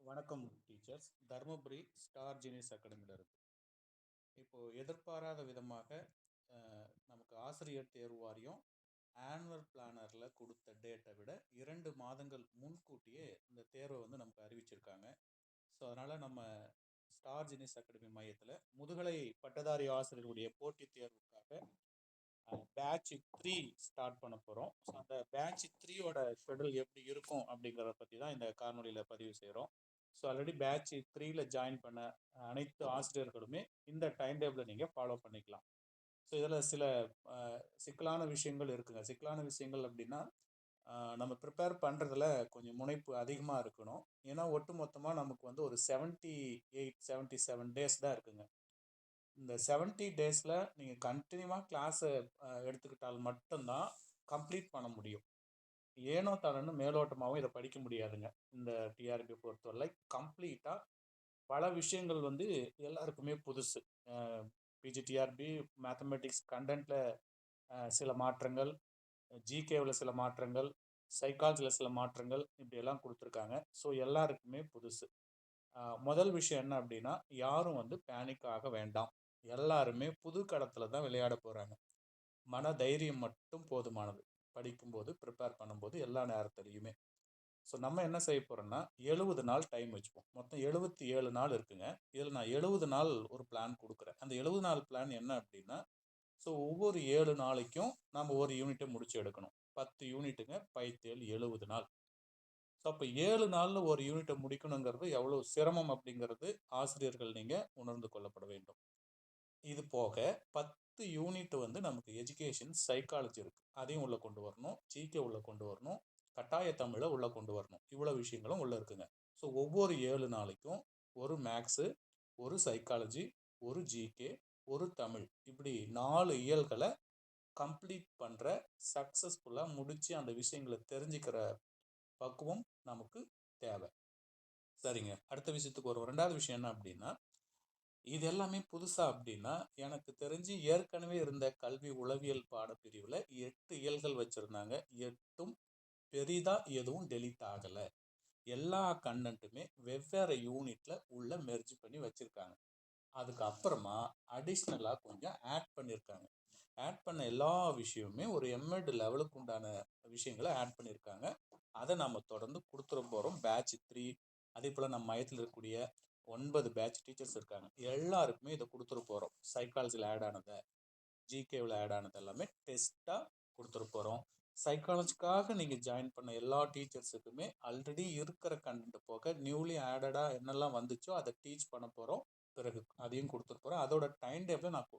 வணக்கம் teachers. Dharmapuri star genius அகாடமியில் இருக்கு. இப்போது எதிர்பாராத விதமாக நமக்கு ஆசிரியர் தேர்வு வாரியம் ஆனுவல் பிளானரில் கொடுத்த டேட்டை விட 2 மாதங்கள் முன்கூட்டியே இந்த தேர்வை நமக்கு அறிவிச்சிருக்காங்க. ஸோ அதனால் நம்ம ஸ்டார் ஜீனியஸ் அகாடமி மையத்தில் முதுகலை பட்டதாரி ஆசிரியர்களுடைய போட்டித் தேர்வுக்காக பேட்ச் 3 ஸ்டார்ட் பண்ண போகிறோம். ஸோ அந்த பேட்ச் 3யோட ஷெடியூல் எப்படி இருக்கும் அப்படிங்கிறத பற்றி தான் இந்த காணொலியில் பதிவு செய்கிறோம். ஸோ ஆல்ரெடி பேட்ச் 3ல ஜாயின் பண்ண அனைத்து ஆசிரியர்களுமே இந்த டைம் டேபிளை நீங்கள் ஃபாலோ பண்ணிக்கலாம். ஸோ இதில் சில சிக்கலான விஷயங்கள் இருக்குங்க. சிக்கலான விஷயங்கள் அப்படின்னா நம்ம ப்ரிப்பேர் பண்ணுறதுல கொஞ்சம் முனைப்பு அதிகமாக இருக்கணும். ஏன்னா ஒட்டு மொத்தமாக நமக்கு ஒரு 78-77 டேஸ் தான் இருக்குங்க. இந்த 70 டேஸில் நீங்கள் கண்டினியூவாக கிளாஸை எடுத்துக்கிட்டால் மட்டும்தான் கம்ப்ளீட் பண்ண முடியும். ஏனோ தானன்னு மேலோட்டமாகவும் இதை படிக்க முடியாதுங்க. இந்த டிஆர்பி பொறுத்தவரை கம்ப்ளீட்டாக பல விஷயங்கள் எல்லாருக்குமே புதுசு. பிஜிடிஆர்பி மேத்தமெட்டிக்ஸ் கண்டென்ட்டில் சில மாற்றங்கள், ஜிகேவில் சில மாற்றங்கள், சைக்காலஜியில் சில மாற்றங்கள், இப்படியெல்லாம் கொடுத்துருக்காங்க. ஸோ எல்லாருக்குமே புதுசு. முதல் விஷயம் என்ன அப்படின்னா, யாரும் பேனிக் ஆக வேண்டாம். எல்லாருமே புது களத்தில் தான் விளையாட போகிறாங்க. மன தைரியம் மட்டும் போதுமானது. படிக்கும்போது ப்ரிப்பேர் பண்ணும்போது எல்லா நேரத்துலையுமே. ஸோ நம்ம என்ன செய்ய போகிறோம்னா 70 நாள் டைம் வச்சுப்போம். மொத்தம் 77 நாள் இருக்குங்க. இதில் நான் 70 நாள் ஒரு பிளான் கொடுக்குறேன். அந்த 70 நாள் பிளான் என்ன அப்படின்னா, ஸோ ஒவ்வொரு 7 நாளைக்கும் நம்ம ஒரு யூனிட்டை முடிச்சு எடுக்கணும். 10 யூனிட்டுங்க, 70 நாள். ஸோ அப்போ 7 நாளில் ஒரு யூனிட்டை முடிக்கணுங்கிறது எவ்வளோ சிரமம் அப்படிங்கிறது ஆசிரியர்கள் நீங்கள் உணர்ந்து கொள்ளப்பட வேண்டும். இது போக 10 யூனிட் நமக்கு எஜுகேஷன் சைக்காலஜி இருக்குது, அதையும் உள்ளே கொண்டு வரணும். ஜிகே உள்ளே கொண்டு வரணும். கட்டாய தமிழை உள்ளே கொண்டு வரணும். இவ்வளோ விஷயங்களும் உள்ளே இருக்குங்க. ஸோ ஒவ்வொரு 7 நாளைக்கும் ஒரு மேக்ஸு, ஒரு சைக்காலஜி, ஒரு ஜிகே, ஒரு தமிழ், இப்படி 4 இயல்களை கம்ப்ளீட் பண்ணுற, சக்ஸஸ்ஃபுல்லாக முடித்து அந்த விஷயங்களை தெரிஞ்சுக்கிற பக்குவம் நமக்கு தேவை. சரிங்க, அடுத்த விஷயத்துக்கு வருவோம். 2வது விஷயம் என்ன அப்படின்னா, இது எல்லாமே புதுசா அப்படின்னா, எனக்கு தெரிஞ்சு ஏற்கனவே இருந்த கல்வி உளவியல் பாடப்பிரிவில் 8 இயல்கள் வச்சுருந்தாங்க. 8ம் பெரிதாக எதுவும் டெலீட் ஆகலை. எல்லா கண்டென்ட்டுமே வெவ்வேறு யூனிட்டில் உள்ள மெர்ஜ் பண்ணி வச்சுருக்காங்க. அதுக்கப்புறமா அடிஷ்னலாக கொஞ்சம் ஆட் பண்ணியிருக்காங்க. ஆட் பண்ண எல்லா விஷயமுமே ஒரு எம்எட் லெவலுக்கு உண்டான விஷயங்களை ஆட் பண்ணியிருக்காங்க. அதை நம்ம தொடர்ந்து கொடுத்துட போகிறோம். பேட்ச் 3, அதே போல் நம்ம மையத்தில் இருக்கக்கூடிய 9 பேட்ச் டீச்சர்ஸ் இருக்காங்க. எல்லாருக்குமே இதை கொடுத்துட போகிறோம். சைக்காலஜியில் ஆட் ஆனதை, ஜிகேவில் ஆட் ஆனது எல்லாமே டெஸ்ட்டாக கொடுத்துட போகிறோம். சைக்காலஜிக்காக நீங்கள் ஜாயின் பண்ண எல்லா டீச்சர்ஸுக்குமே ஆல்ரெடி இருக்கிற கண்டென்ட் போக நியூலி ஆடடாக என்னெல்லாம் வந்துச்சோ அதை டீச் பண்ண போகிறோம். பிறகு அதையும் கொடுத்துட்டு போகிறோம். அதோட டைம் டேபிள் நான்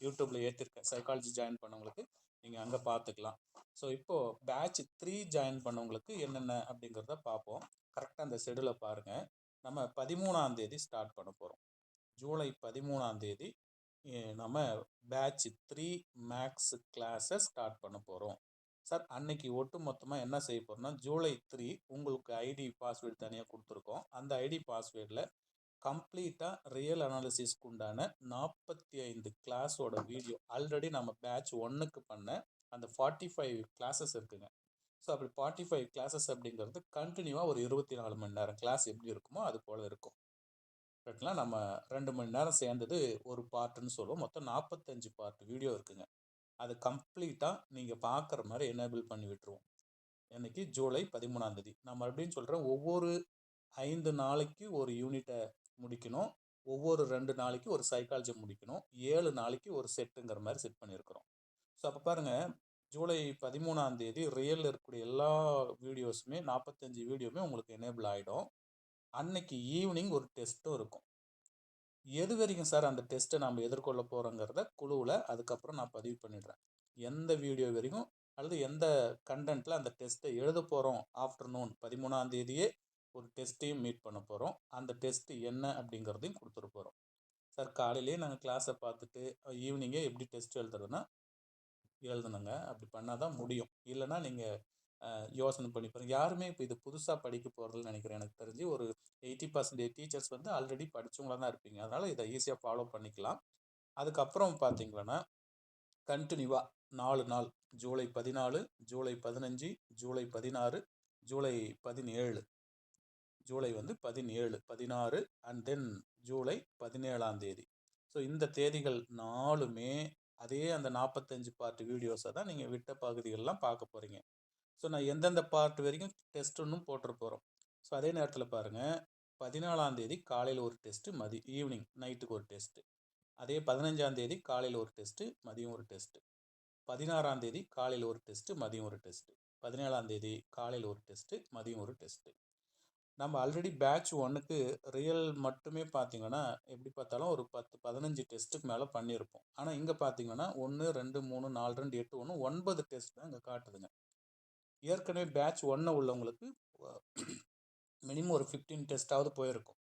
யூடியூப்பில் ஏற்றிருக்கேன். சைக்காலஜி ஜாயின் பண்ணவங்களுக்கு நீங்கள் அங்கே பார்த்துக்கலாம். ஸோ இப்போது பேட்ச் 3 ஜாயின் பண்ணவங்களுக்கு என்னென்ன அப்படிங்கிறத பார்ப்போம். கரெக்டாக அந்த ஷெடியூலை பாருங்கள். நம்ம 13ஆம் தேதி ஸ்டார்ட் பண்ண போகிறோம். ஜூலை 13ஆம் தேதி நம்ம பேட்ச் 3 மேக்ஸ் கிளாஸை ஸ்டார்ட் பண்ண போகிறோம். சார், அன்னைக்கு ஒட்டு மொத்தமாக என்ன செய்ய போகிறோம்னா, ஜூலை 3 உங்களுக்கு ஐடி பாஸ்வேர்டு தனியாக கொடுத்துருக்கோம். அந்த ஐடி பாஸ்வேர்டில் கம்ப்ளீட்டாக ரியல் அனாலிசிஸ்க்கு உண்டான 45 கிளாஸோட வீடியோ, ஆல்ரெடி நம்ம பேட்ச் 1க்கு பண்ண அந்த 45 கிளாஸஸ் இருக்குங்க. ஸோ அப்படி 45 கிளாஸஸ் அப்படிங்கிறது கண்டினியூவாக ஒரு 24 மணி நேரம் கிளாஸ் எப்படி இருக்குமோ அது போல் இருக்கும். கரெக்டுங்களா? நம்ம 2 மணி நேரம் சேர்ந்தது ஒரு பார்ட்டுன்னு சொல்லுவோம். மொத்தம் 45 பார்ட் வீடியோ இருக்குங்க. அது கம்ப்ளீட்டாக நீங்கள் பார்க்குற மாதிரி எனேபிள் பண்ணி விட்டுருவோம். இன்னைக்கு ஜூலை 13ஆம் தேதி. நான் மறுபடியும் சொல்கிறேன், ஒவ்வொரு 5 நாளைக்கு ஒரு யூனிட்டை முடிக்கணும். ஒவ்வொரு 2 நாளைக்கு ஒரு சைக்காலஜி முடிக்கணும். 7 நாளைக்கு ஒரு செட்டுங்கிற மாதிரி செட் பண்ணியிருக்கிறோம். ஸோ அப்போ பாருங்கள், ஜூலை 13ஆம் தேதி ரியலில் இருக்கக்கூடிய எல்லா வீடியோஸுமே 45 வீடியோவுமே உங்களுக்கு எனேபிள் ஆகிடும். அன்னைக்கு ஈவினிங் ஒரு டெஸ்ட்டும் இருக்கும். எது வரைக்கும் சார் அந்த டெஸ்ட்டை நம்ம எதிர்கொள்ள போகிறோங்கிறத குழுவில் அதுக்கப்புறம் நான் பதிவு பண்ணிடுறேன். எந்த வீடியோ வரைக்கும் அல்லது எந்த கண்டென்ட்டில் அந்த டெஸ்ட்டை எழுத போகிறோம். ஆஃப்டர்நூன் 13ஆம் தேதியே ஒரு டெஸ்ட்டையும் மீட் பண்ண போகிறோம். அந்த டெஸ்ட்டு என்ன அப்படிங்கிறதையும் கொடுத்துட போகிறோம். சார், காலையிலேயே நாங்கள் கிளாஸை பார்த்துட்டு ஈவினிங்கே எப்படி டெஸ்ட் எழுதணுங்க. அப்படி பண்ணால் தான் முடியும். இல்லைனா நீங்கள் யோசனை பண்ணி பாருங்க. யாருமே இப்போ இது புதுசாக படிக்க போகிறதுன்னு நினைக்கிறேன். எனக்கு தெரிஞ்சு ஒரு 80% டீச்சர்ஸ் ஆல்ரெடி படித்தவங்களாக தான் இருப்பீங்க. அதனால் இதை ஈஸியாக ஃபாலோ பண்ணிக்கலாம். அதுக்கப்புறம் பார்த்தீங்கன்னா கண்டினியூவாக 4 நாள், ஜூலை 14, ஜூலை 15, ஜூலை 16, ஜூலை 17 ஜூலை வந்து 17, 16 அண்ட் தென் ஜூலை 17ஆம் தேதி. ஸோ இந்த தேதிகள் 4மே அதே அந்த 45 பார்ட் வீடியோஸை தான் நீங்கள் விட்ட பகுதிகளெலாம் பார்க்க போகிறீங்க. ஸோ நான் எந்தெந்த பார்ட் வரைக்கும் டெஸ்ட்டுன்னு போட்டுற போகிறோம். ஸோ அதே நேரத்தில் பாருங்கள், 14ஆம் தேதி காலையில் ஒரு டெஸ்ட்டு, ஈவினிங் நைட்டுக்கு ஒரு டெஸ்ட்டு. அதே 15ஆம் தேதி காலையில் ஒரு டெஸ்ட்டு, மதியம் ஒரு டெஸ்ட்டு. 16ஆம் தேதி காலையில் ஒரு டெஸ்ட்டு, மதியம் ஒரு டெஸ்ட்டு. 17ஆம் தேதி காலையில் ஒரு டெஸ்ட்டு, மதியம் ஒரு டெஸ்ட்டு. நம்ம ஆல்ரெடி பேட்ச் 1க்கு ரியல் மட்டுமே பார்த்தீங்கன்னா எப்படி பார்த்தாலும் ஒரு 10-15 டெஸ்ட்டுக்கு மேலே பண்ணியிருப்போம். ஆனால் இங்கே பார்த்தீங்கன்னா 1 2 3 4 2 8 1 9 டெஸ்ட் தான் இங்கே காட்டுதுங்க. ஏற்கனவே பேட்ச் 1 உள்ளவங்களுக்கு மினிமம் ஒரு 15 டெஸ்ட்டாவது போயிருக்கும்.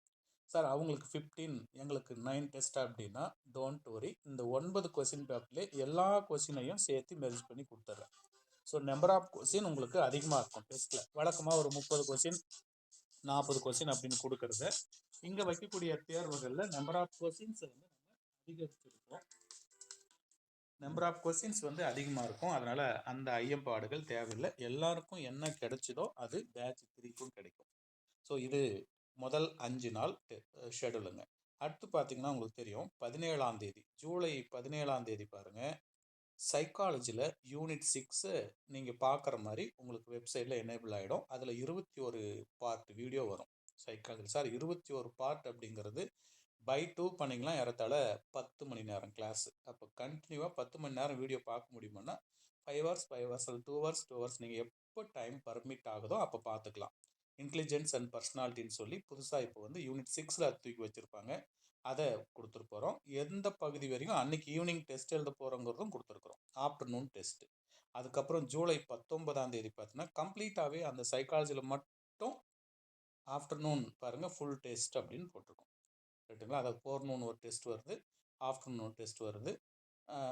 சார் அவங்களுக்கு 15 எங்களுக்கு 9 டெஸ்ட் அப்படின்னா டோன்ட் வரி, இந்த 9 கொஸ்டின் பேப்பர்லேயே எல்லா கொஸ்டினையும் சேர்த்து மெர்ஜ் பண்ணி கொடுத்துட்றேன். ஸோ நம்பர் ஆஃப் கொஸ்டின் உங்களுக்கு அதிகமாக இருக்கும் டெஸ்ட்டில். வழக்கமாக ஒரு 30 கொஸ்டின் 40 கொஸ்டின் அப்படின்னு கொடுக்கறத இங்கே வைக்கக்கூடிய தேர்வுகளில் நம்பர் ஆஃப் கொஸ்டின்ஸ் வந்து நம்ம அதிகரிச்சிருக்கோம். நம்பர் ஆஃப் கொஸ்டின்ஸ் வந்து அதிகமாக இருக்கும். அதனால் அந்த ஐயப்பாடுகள் தேவையில்லை. எல்லாருக்கும் என்ன கிடைச்சதோ அது பேட்ச் 3க்கும் கிடைக்கும். ஸோ இது முதல் 5 நாள் ஷெடியூலுங்க. அடுத்து பார்த்தீங்கன்னா உங்களுக்கு தெரியும் 17ஆம் தேதி ஜூலை 17ஆம் தேதி பாருங்கள், சைக்காலஜியில் யூனிட் 6 நீங்கள் பார்க்குற மாதிரி உங்களுக்கு வெப்சைட்டில் எனேபிள் ஆகிடும். அதில் 21 பார்ட் வீடியோ வரும். சைக்காலஜி சார் 21 பார்ட் அப்படிங்கிறது பை 2 பண்ணிங்கன்னா ஏறத்தாழ 10 மணி நேரம் கிளாஸு. அப்போ கண்டினியூவாக 10 மணி நேரம் வீடியோ பார்க்க முடியுமான்னா 5 ஹவர்ஸ் 5 ஹவர்ஸ் 2 ஹவர்ஸ் 2 ஹவர்ஸ் நீங்கள் எப்போ டைம் பர்மிட் ஆகுதோ அப்போ பார்த்துக்கலாம். இன்டெலிஜென்ஸ் அண்ட் பர்சனாலிட்டின்னு சொல்லி புதுசாக இப்போ வந்து யூனிட் 6ல் தூக்கி வச்சுருப்பாங்க. அதை கொடுத்துட்டு போகிறோம். எந்த பகுதி வரைக்கும் அன்றைக்கி ஈவினிங் டெஸ்ட் எழுத போகிறோங்கிறதும் கொடுத்துருக்குறோம். Afternoon test. அதுக்கப்புறம் ஜூலை 19ஆம் தேதி பார்த்தீங்கன்னா கம்ப்ளீட்டாகவே அந்த சைக்காலஜியில் மட்டும் ஆஃப்டர்நூன் பாருங்கள் ஃபுல் டெஸ்ட் அப்படின்னு போட்டிருக்கோம். ரைட்டுங்களா? அதாவது ஃபோர்நூன் ஒரு டெஸ்ட் வருது, ஆஃப்டர்நூன் டெஸ்ட் வருது.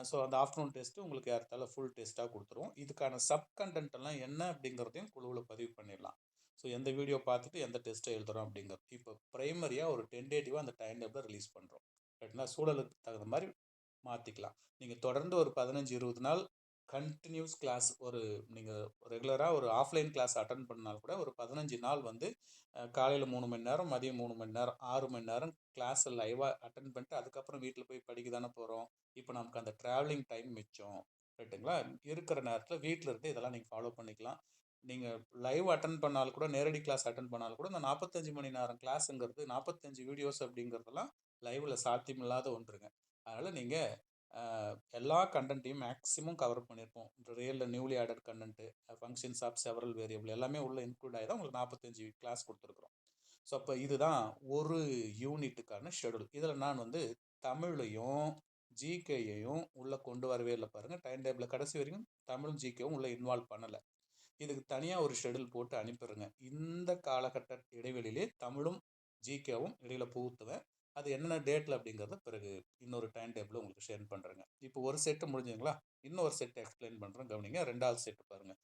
ஸோ அந்த ஆஃப்டர்நூன் டெஸ்ட்டு உங்களுக்கு ஏறத்தாழ ஃபுல் டெஸ்ட்டாக கொடுத்துருவோம். இதுக்கான சப் கண்டென்ட் எல்லாம் என்ன அப்படிங்கிறதையும் குழுவில் பதிவு பண்ணிடலாம். ஸோ எந்த வீடியோ பார்த்துட்டு எந்த டெஸ்ட்டை எழுதுகிறோம் அப்படிங்கிறது. இப்போ ப்ரைமரியாக ஒரு டென்டேட்டிவாக அந்த டைம் டேபிளை ரிலீஸ் பண்ணுறோம். ரைட்டுங்களா? சூழலுக்கு தகுந்த மாதிரி மாற்றிக்கலாம். நீங்கள் தொடர்ந்து ஒரு 15-20 நாள் கண்டினியூஸ் கிளாஸ் ஒரு நீங்கள் ரெகுலராக ஒரு ஆஃப்லைன் கிளாஸ் அட்டன் பண்ணால் கூட ஒரு 15 நாள் வந்து காலையில் 3 மணி நேரம், மதியம் 3 மணி நேரம், 6 மணி நேரம் கிளாஸ் லைவாக அட்டன் பண்ணிட்டு அதுக்கப்புறம் வீட்டில் போய் படிக்க தானே போகிறோம். இப்போ நமக்கு அந்த ட்ராவலிங் டைம் மிச்சம். ரைட்டுங்களா? இருக்கிற நேரத்தில் வீட்டில் இருந்து இதெல்லாம் நீங்கள் ஃபாலோ பண்ணிக்கலாம். நீங்கள் லைவ் அட்டன் பண்ணாலும் கூட, நேரடி கிளாஸ் அட்டன் பண்ணாலும் கூட இந்த 45 மணி நேரம் கிளாஸுங்கிறது 45 வீடியோஸ் அப்படிங்கிறதெல்லாம் லைவில் சாத்தியமில்லாத ஒன்றுங்க. அதனால் நீங்கள் எல்லா கண்டென்ட்டையும் மேக்ஸிமம் கவர் பண்ணியிருப்போம். ரியலில் newly added content, functions of several variable எல்லாமே உள்ளே இன்க்ளூட் ஆகி தான் உங்களுக்கு 45 கிளாஸ் கொடுத்துருக்குறோம். ஸோ அப்போ இதுதான் ஒரு யூனிட்டுக்கான ஷெடியூல். இதில் நான் வந்து தமிழையும் ஜிகேயையும் உள்ளே கொண்டு வரவே இல்லை பாருங்கள். டைம் டேபிளில் கடைசி வரைக்கும் தமிழும் ஜிகேவும் உள்ளே இன்வால்வ் பண்ணலை. இதுக்கு தனியாக ஒரு ஷெடியூல் போட்டு அனுப்பிடுங்க. இந்த காலகட்ட இடைவெளியிலே தமிழும் ஜிகேவும் இடையில் புகுத்துவேன். அது என்னென்ன டேட்டில் அப்படிங்கிறத பிறகு இன்னொரு டைம் டேபிள் உங்களுக்கு ஷேர் பண்ணுறேங்க. இப்போ ஒரு செட்டு முடிஞ்சுங்களா? இன்னொரு செட்டு எக்ஸ்பிளைன் பண்ணுறேன் கவனிங்க. 2வது செட்டு பாருங்கள்.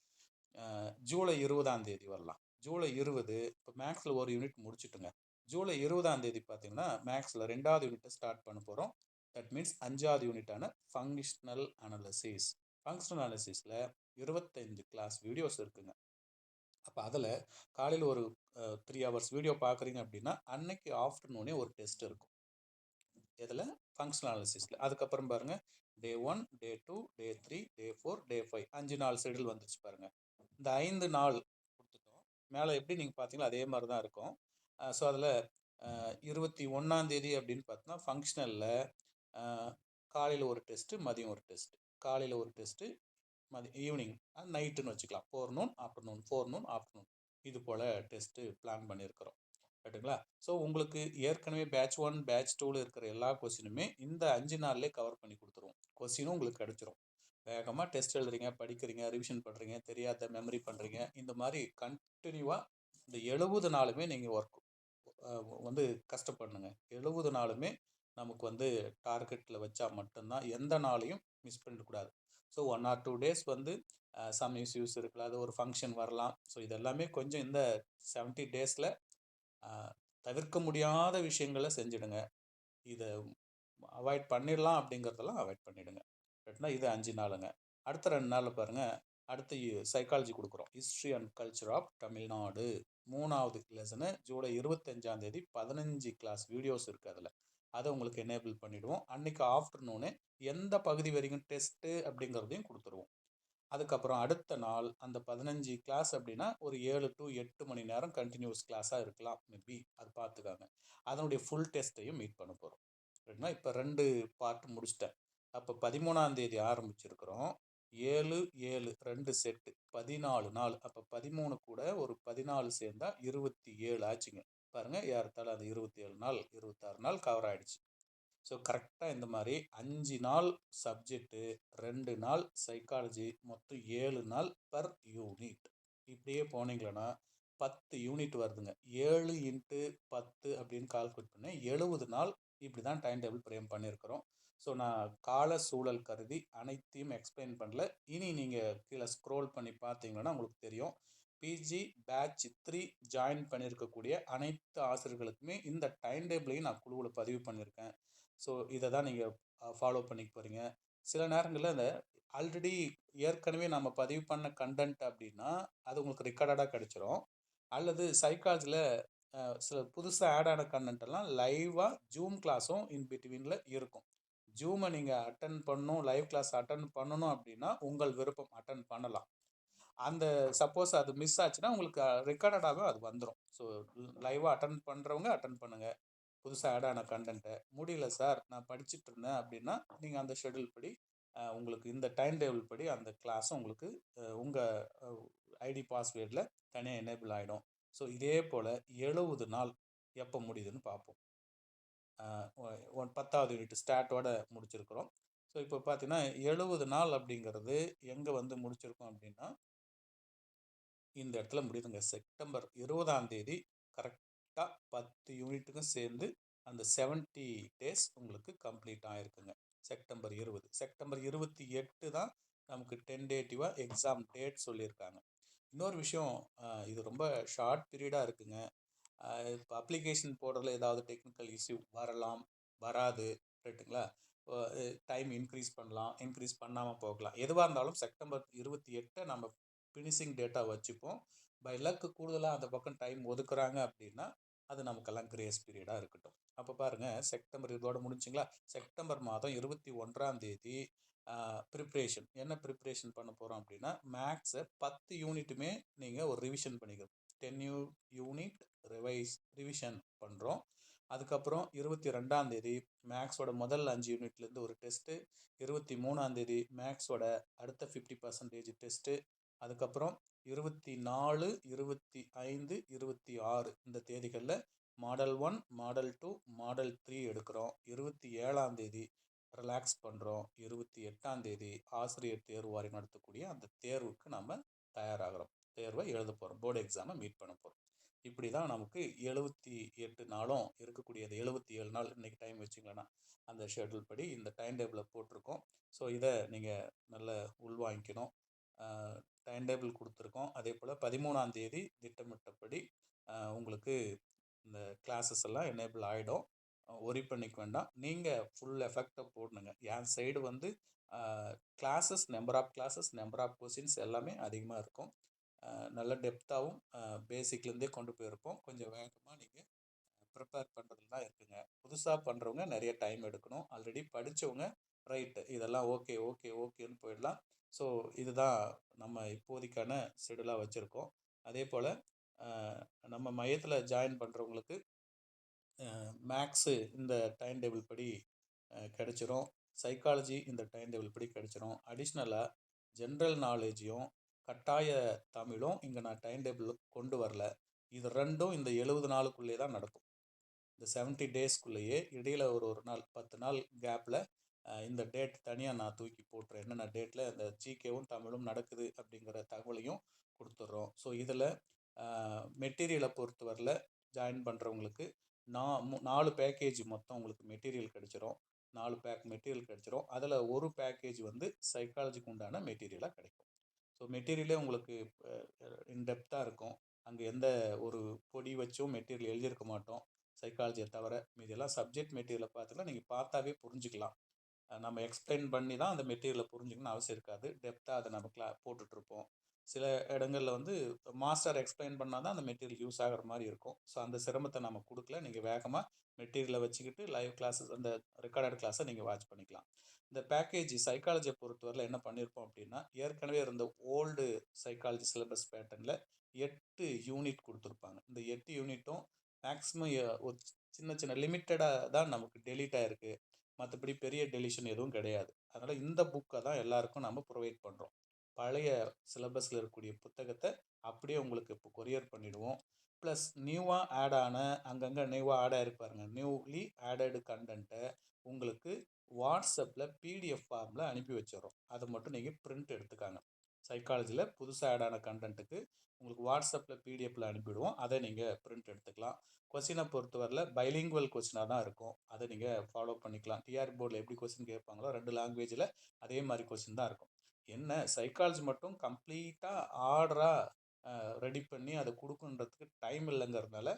ஜூலை 20ஆம் தேதி வரலாம். ஜூலை 20 இப்போ மேக்ஸில் ஒரு யூனிட் முடிச்சுட்டுங்க. ஜூலை 20ஆம் தேதி பார்த்தீங்கன்னா மேக்ஸில் 2வது யூனிட்டை ஸ்டார்ட் பண்ண போகிறோம். தட் மீன்ஸ் 5வது யூனிட்டான ஃபங்க்ஷனல் அனாலிசிஸ். ஃபங்க்ஷனல் அனாலிசிஸில் 25 கிளாஸ் வீடியோஸ் இருக்குங்க. அப்போ அதில் காலையில் ஒரு 3 ஹவர்ஸ் வீடியோ பார்க்குறீங்க அப்படின்னா அன்னைக்கு ஆஃப்டர்நூனே ஒரு டெஸ்ட் இருக்கும். இதில் ஃபங்க்ஷனல் அனாலிசிஸில் அதுக்கப்புறம் பாருங்கள் டே 1, டே 2, டே 3, டே 4, டே 5 5 நாள் ஷெடியூல் வந்துச்சு பாருங்கள். இந்த 5 நாள் கொடுத்துட்டோம். மேலே எப்படி நீங்கள் பார்த்தீங்களோ அதே மாதிரி தான் இருக்கும். ஸோ அதில் 21ஆம் தேதி அப்படின்னு பார்த்தோன்னா ஃபங்க்ஷனலில் காலையில் ஒரு டெஸ்ட்டு, மதியம் ஒரு டெஸ்ட்டு. காலையில் ஒரு டெஸ்ட்டு, ஈவினிங் நைட்டுன்னு வச்சுக்கலாம். ஃபோர்நூன் ஆஃப்டர்நூன் இது போல் டெஸ்ட்டு பிளான் பண்ணியிருக்கிறோம். ரைட்டுங்களா? ஸோ உங்களுக்கு ஏற்கனவே பேட்ச் 1 பேட்ச் 2ல் இருக்கிற எல்லா கொஸ்டினுமே இந்த 5 நாள்லேயே கவர் பண்ணி கொடுத்துருவோம். கொஸ்டினும் உங்களுக்கு கிடச்சிரும். வேகமாக டெஸ்ட் எழுதுறீங்க, படிக்கிறீங்க, ரிவிஷன் பண்ணுறீங்க, தெரியாத மெமரி பண்ணுறீங்க, இந்த மாதிரி கண்டினியூவாக இந்த 70 நாளுமே நீங்கள் ஒர்க் வந்து கஷ்டப்படணுங்க. 70 நாளுமே நமக்கு வந்து டார்கெட்டில் வச்சா மட்டும்தான் எந்த நாளையும் மிஸ் பண்ணிடக்கூடாது. ஸோ 1 or 2 டேஸ் வந்து சம் இஷ்யூஸ் இருக்கலாம், அது ஒரு ஃபங்க்ஷன் வரலாம். ஸோ இதெல்லாமே கொஞ்சம் இந்த 70 டேஸில் தவிர்க்க முடியாத விஷயங்களை செஞ்சுடுங்க. இதை அவாய்ட் பண்ணிடலாம் அப்படிங்கிறதெல்லாம் அவாய்ட் பண்ணிவிடுங்க. ரைட்னா இது 5 நாளுங்க. அடுத்த 2 நாளில் பாருங்கள் அடுத்து சைக்காலஜி கொடுக்குறோம். History and culture of Tamil Nadu. 3வது லெசனு ஜூலை 25 15 கிளாஸ் வீடியோஸ் இருக்குது அதில். அதை உங்களுக்கு எனேபிள் பண்ணிவிடுவோம். அன்றைக்கி ஆஃப்டர்நூனு எந்த பகுதி வரைக்கும் டெஸ்ட்டு அப்படிங்கிறதையும் கொடுத்துருவோம். அதுக்கப்புறம் அடுத்த நாள் அந்த 15 கிளாஸ் அப்படின்னா ஒரு 7 to 8 மணி நேரம் கண்டினியூஸ் கிளாஸாக இருக்கலாம், மேபி அது பார்த்துக்காங்க. அதனுடைய ஃபுல் டெஸ்ட்டையும் மீட் பண்ண போகிறோம். சரிங்களா? இப்போ 2 பார்ட் முடிச்சிட்டேன். அப்போ 13 ஆரம்பிச்சிருக்கிறோம். 7 2 செட்டு 14 நாள். அப்போ 13 கூட ஒரு 14 சேர்ந்தா 27 ஆச்சுங்க. பாருங்கள், ஏறத்தாழ அது 27 நாள் 26 நாள் கவர் ஆகிடுச்சு. ஸோ கரெக்டாக இந்த மாதிரி 5 நாள் சப்ஜெக்டு, 2 நாள் சைக்காலஜி, மொத்தம் 7 நாள் பர் யூனிட். இப்படியே போனீங்களன்னா 10 யூனிட் வருதுங்க. 7 × 10 அப்படின்னு கால்குலேட் பண்ணேன். 70 நாள் இப்படி தான் டைம் டேபிள் ஃப்ரேம் பண்ணியிருக்கிறோம். ஸோ நான் கால சூழல் கருதி அனைத்தையும் எக்ஸ்பிளைன் பண்ணல. இனி நீங்கள் கீழே ஸ்க்ரோல் பண்ணி பார்த்தீங்கன்னா உங்களுக்கு தெரியும். பிஜி பேட்ச் 3 ஜாயின் பண்ணியிருக்கக்கூடிய அனைத்து ஆசிரியர்களுக்குமே இந்த டைம் டேபிளையும் நான் குழுவில் பதிவு பண்ணியிருக்கேன். ஸோ இதை தான் நீங்கள் ஃபாலோ பண்ணிக்க போகிறீங்க. சில நேரங்களில் அந்த ஆல்ரெடி ஏற்கனவே நம்ம பதிவு பண்ண கண்டென்ட் அப்படின்னா அது உங்களுக்கு ரெக்கார்டடாக கிடச்சிரும். அல்லது சைக்காலஜியில் சில புதுசாக ஆட் ஆன கண்டென்ட்டெல்லாம் லைவாக ஜூம் கிளாஸும் இன் பிட்வீனில் இருக்கும். ஜூமை நீங்கள் அட்டன் பண்ணணும், லைவ் கிளாஸ் அட்டன் பண்ணணும் அப்படின்னா உங்கள் விருப்பம், அட்டன் பண்ணலாம். அந்த சப்போஸ் அது மிஸ் ஆச்சுன்னா உங்களுக்கு ரெக்கார்டடாகவே அது வந்துடும். ஸோ லைவாக அட்டன் பண்ணுறவங்க அட்டன் பண்ணுங்கள். புதுசாக ஆட் ஆன கண்டென்ட்டை. முடியல சார், நான் படிச்சுட்டு இருந்தேன் அப்படின்னா நீங்கள் அந்த ஷெடியூல் படி உங்களுக்கு இந்த டைம் டேபிள் படி அந்த கிளாஸும் உங்களுக்கு உங்கள் ஐடி பாஸ்வேர்டில் தனியாக எனேபிள் ஆகிடும். ஸோ இதே போல் 70 நாள் எப்போ முடியுதுன்னு பார்ப்போம். 10வது யூனிட் ஸ்டார்ட்டோட முடிச்சிருக்கிறோம். ஸோ இப்போ பார்த்தீங்கன்னா 70 நாள் அப்படிங்கிறது எங்கே வந்து முடிச்சிருக்கோம் அப்படின்னா இந்த இடத்துல முடியுதுங்க. செப்டம்பர் 20 கரெக்டாக 10 யூனிட்டுக்கும் சேர்ந்து அந்த 70 டேஸ் உங்களுக்கு கம்ப்ளீட் ஆகிருக்குங்க. செப்டம்பர் 20. செப்டம்பர் 28 தான் நமக்கு டென்டேட்டிவாக எக்ஸாம் டேட் சொல்லியிருக்காங்க. இன்னொரு விஷயம், இது ரொம்ப ஷார்ட் பீரியடாக இருக்குங்க. இப்போ அப்ளிகேஷன் போடுறதுல ஏதாவது டெக்னிக்கல் இஷ்யூ வரலாம், வராது, ரைட்டுங்களா? டைம் இன்க்ரீஸ் பண்ணலாம், இன்க்ரீஸ் பண்ணாமல் போகலாம். எதுவாக இருந்தாலும் செப்டம்பர் 28 நம்ம ஃபினிஷிங் டேட்டா வச்சுப்போம். பை லக்கு கூடுதலாக அந்த பக்கம் டைம் ஒதுக்குறாங்க அப்படின்னா அது நமக்கெல்லாம் கிரேஸ் பீரியடாக இருக்கட்டும். அப்போ பாருங்கள், செப்டம்பர் இதோட முடிஞ்சுங்களா? செப்டம்பர் மாதம் 21 ப்ரிப்ரேஷன். என்ன ப்ரிப்ரேஷன் பண்ண போகிறோம் அப்படின்னா மேக்ஸை 10 யூனிட்டுமே நீங்கள் ஒரு ரிவிஷன் பண்ணிக்கணும். 10 யூனிட் ரிவிஷன் பண்ணுறோம். அதுக்கப்புறம் 22 மேக்ஸோட முதல் 5 யூனிட்லேருந்து ஒரு டெஸ்ட்டு. 23 மேக்ஸோட அடுத்த 50% டெஸ்ட்டு. அதுக்கப்புறம் 24, 25, 26 இந்த தேதிகளில் மாடல் 1, மாடல் 2, மாடல் 3 எடுக்கிறோம். 27 ரிலாக்ஸ் பண்ணுறோம். 28 ஆசிரியர் தேர்வு வாரியம் நடத்தக்கூடிய அந்த தேர்வுக்கு நம்ம தயாராகிறோம். தேர்வை எழுத போகிறோம், போர்டு எக்ஸாமை மீட் பண்ண போகிறோம். இப்படி தான் நமக்கு 78 நாளும் இருக்கக்கூடியது. 77 நாள் இன்றைக்கி டைம் வச்சிங்களேன்னா அந்த ஷெட்யூல் படி இந்த டைம் டேபிளை போட்டிருக்கோம். ஸோ இதை நீங்கள் நல்ல உள்வாங்கிக்கணும். டைம் டேபிள் கொடுத்துருக்கோம். அதே போல் 13 திட்டமிட்டபடி உங்களுக்கு இந்த கிளாஸஸ் எல்லாம் எனேபிள் ஆகிடும். ஒரி பண்ணிக்க வேண்டாம். நீங்கள் ஃபுல் எஃபெக்டை போடணுங்க. என் சைடு வந்து classes, number of classes, number of questions எல்லாமே அதிகமாக இருக்கும். நல்ல டெப்த்தாகவும் பேசிக்லேருந்தே கொண்டு போயிருப்போம். கொஞ்சம் வேகமாக நீங்கள் ப்ரிப்பேர் பண்ணுறதுல தான் இருக்குங்க. புதுசாக பண்ணுறவங்க நிறைய டைம் எடுக்கணும். ஆல்ரெடி படித்தவங்க ரைட்டு இதெல்லாம் ஓகேன்னு போயிடலாம். ஸோ இதுதான் நம்ம இப்போதைக்கான ஷெடியூலாக வச்சுருக்கோம். அதே போல் நம்ம மையத்தில் ஜாயின் பண்ணுறவங்களுக்கு மேக்ஸு இந்த டைம் டேபிள் படி கிடச்சிரும். சைக்காலஜி இந்த டைம் டேபிள் படி கிடச்சிரும். அடிஷ்னலாக ஜென்ரல் நாலேஜையும் கட்டாய தமிழும் இங்கே நான் டைம் டேபிள் கொண்டு வரல. இது ரெண்டும் இந்த 70 நாளுக்குள்ளே தான் நடக்கும். இந்த 70 டேஸ்க்குள்ளேயே இடையில் ஒரு நாள் 10 நாள் கேப்பில் இந்த டேட் தனியாக நான் தூக்கி போட்டுறேன். என்னென்ன டேட்டில் இந்த ஜிகேவும் தமிழும் நடக்குது அப்படிங்கிற தகவலையும் கொடுத்துட்றோம். ஸோ இதில் மெட்டீரியலை பொறுத்தவரையில் ஜாயின் பண்ணுறவங்களுக்கு 4 பேக்கேஜ் மொத்தம் உங்களுக்கு மெட்டீரியல் கிடச்சிரும். 4 பேக் மெட்டீரியல் கிடச்சிரும். அதில் ஒரு பேக்கேஜ் வந்து சைக்காலஜிக்கு உண்டான மெட்டீரியலாக கிடைக்கும். ஸோ மெட்டீரியலே உங்களுக்கு இன்டெப்த்தாக இருக்கும். அங்கே எந்த ஒரு பொடி வச்சும் மெட்டீரியல் எழுதியிருக்க மாட்டோம். சைக்காலஜியை தவிர மீதெல்லாம் சப்ஜெக்ட் மெட்டீரியலை பார்த்தீங்கன்னா நீங்கள் பார்த்தாவே புரிஞ்சுக்கலாம். நம்ம எக்ஸ்பிளைன் பண்ணி தான் அந்த மெட்டீரியலை புரிஞ்சுக்கணும்னு அவசியம் இருக்காது. டெப்த்தாக அதை நம்ம போட்டுட்ருப்போம். சில இடங்களில் வந்து மாஸ்டர் எக்ஸ்பிளைன் பண்ணால் தான் அந்த மெட்டீரியல் யூஸ் ஆகிற மாதிரி இருக்கும். ஸோ அந்த சிரமத்தை நம்ம கொடுக்கல. நீங்கள் வேகமாக மெட்டீரியலை வச்சுக்கிட்டு லைவ் கிளாஸஸ் அந்த ரெக்கார்டட் கிளாஸை நீங்கள் வாட்ச் பண்ணிக்கலாம். இந்த பேக்கேஜ் சைக்காலஜியை பொறுத்தவரையில் என்ன பண்ணியிருப்போம் அப்படின்னா, ஏற்கனவே இருந்த ஓல்டு சைக்காலஜி சிலபஸ் பேட்டர்னில் 8 யூனிட் கொடுத்துருப்பாங்க. இந்த 8 யூனிட்டும் மேக்ஸிமம் ஒரு சின்ன சின்ன லிமிட்டடாக தான் நமக்கு டெலீட் ஆகிருக்கு. மற்றபடி பெரிய டெலிஷன் எதுவும் கிடையாது. அதனால் இந்த புக்கை தான் எல்லாருக்கும் நம்ம ப்ரொவைட் பண்ணுறோம். பழைய சிலபஸில் இருக்கக்கூடிய புத்தகத்தை அப்படியே உங்களுக்கு இப்போ கொரியர் பண்ணிவிடுவோம். ப்ளஸ் நியூவாக ஆட் ஆன அங்கங்கே நியூவாக ஆட் ஆகிருப்பாருங்க, நியூலி ஆடடு கண்டென்ட்டை உங்களுக்கு வாட்ஸ்அப்பில் பிடிஎஃப் ஃபார்மில் அனுப்பி வச்சிடறோம். அதை மட்டும் நீங்கள் பிரிண்ட் எடுத்துக்காங்க. சைக்காலஜியில் புதுசாக ஆட் ஆன கண்டென்ட்டுக்கு உங்களுக்கு வாட்ஸ்அப்பில் பிடிஎஃப்பில் அனுப்பிவிடுவோம். அதை நீங்கள் பிரிண்ட் எடுத்துக்கலாம். கொஸ்டினை பொறுத்தவரையில் பைலிங்குவல் கொஸ்டினாக தான் இருக்கும். அதை நீங்கள் ஃபாலோ பண்ணிக்கலாம். டிஆர்பி போர்டில் எப்படி கொஸ்டின் கேட்பாங்களோ 2 லாங்குவேஜில் அதே மாதிரி கொஸ்டின் தான் இருக்கும். என்ன சைக்காலஜி மட்டும் கம்ப்ளீட்டாக ஆர்டராக ரெடி பண்ணி அதை கொடுக்குன்றதுக்கு டைம் இல்லைங்கிறதுனால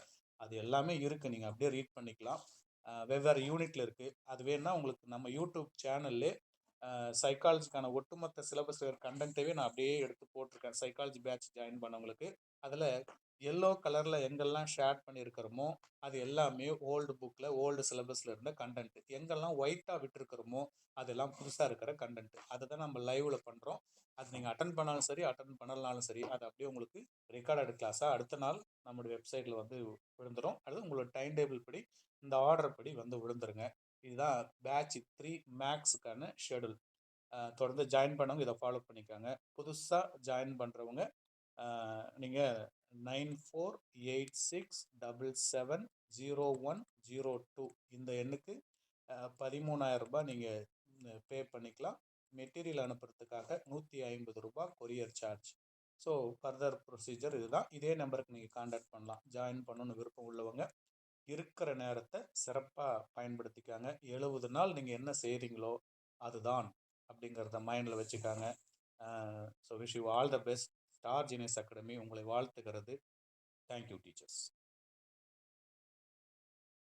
அது எல்லாமே இருக்குது. நீங்கள் அப்படியே ரீட் பண்ணிக்கலாம். வெவ்வேறு யூனிட்டில் இருக்குது. அது வேணுன்னா உங்களுக்கு நம்ம யூடியூப் சேனல்லே சைக்காலஜிக்கான ஒட்டுமொத்த சிலபஸ் கண்டென்ட்டவே நான் அப்படியே எடுத்து போட்டிருக்கேன். சைக்காலஜி பேட்ச் ஜாயின் பண்ணவங்களுக்கு அதில் எல்லோ கலரில் எங்கெல்லாம் ஷேர் பண்ணியிருக்கிறோமோ அது எல்லாமே ஓல்டு புக்கில் ஓல்டு சிலபஸில் இருந்த கண்டென்ட்டு. எங்கெல்லாம் ஒயிட்டாக விட்டுருக்கிறோமோ அதெல்லாம் புதுசாக இருக்கிற கண்டென்ட்டு. அதை தான் நம்ம லைவில் பண்ணுறோம். அது நீங்கள் அட்டன் பண்ணாலும் சரி அட்டன் பண்ணலனாலும் சரி அது அப்படியே உங்களுக்கு ரெக்கார்டட் கிளாஸாக அடுத்த நாள் நம்மளுடைய வெப்சைட்டில் வந்து விழுந்துடும். அது உங்களோட டைம் டேபிள் படி இந்த ஆர்டர் படி வந்து விழுந்துருங்க. இதுதான் பேட்ச் 3 மேக்ஸுக்கான ஷெடியூல். தொடர்ந்து ஜாயின் பண்ணவங்க இதை ஃபாலோ பண்ணிக்காங்க. புதுசாக ஜாயின் பண்ணுறவங்க நீங்கள் 9486770102 இந்த எண்ணுக்கு 13,000 ரூபாய் நீங்கள் பே பண்ணிக்கலாம். மெட்டீரியல் அனுப்புறதுக்காக 150 ரூபாய் courier charge. So further procedure இதுதான். இதே நம்பருக்கு நீங்கள் கான்டாக்ட் பண்ணலாம். ஜாயின் பண்ணணுன்னு விருப்பம் உள்ளவங்க இருக்கிற நேரத்தை சிறப்பாக பயன்படுத்திக்காங்க. 70 நாள் நீங்கள் என்ன செய்கிறீங்களோ அதுதான் அப்படிங்கிறத மைண்டில் வச்சுக்காங்க. So wish you all the best. Star genius academy உங்களை வாழ்த்துகிறது. Thank you teachers.